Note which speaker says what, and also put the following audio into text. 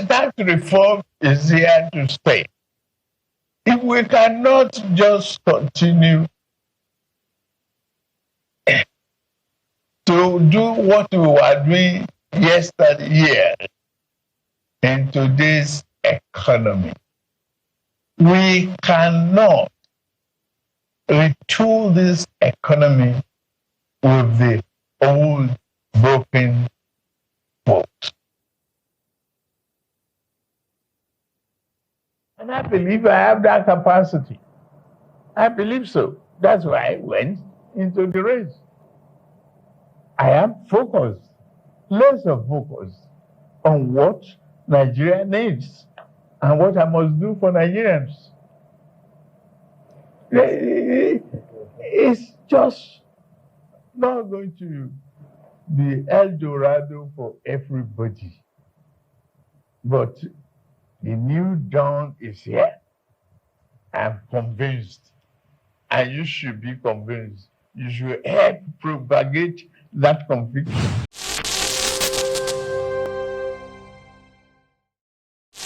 Speaker 1: Tax reform is here to stay. If we cannot just continue to do what we were doing yesterday in today's economy, we cannot retool this economy with the old broken boat. And I believe I have that capacity. I believe so. That's why I went into the race. I am focused, laser focused on what Nigeria needs and what I must do for Nigerians. It's just not going to be El Dorado for everybody. But the new dawn is here. I'm convinced. And you should be convinced. You should help propagate that conviction.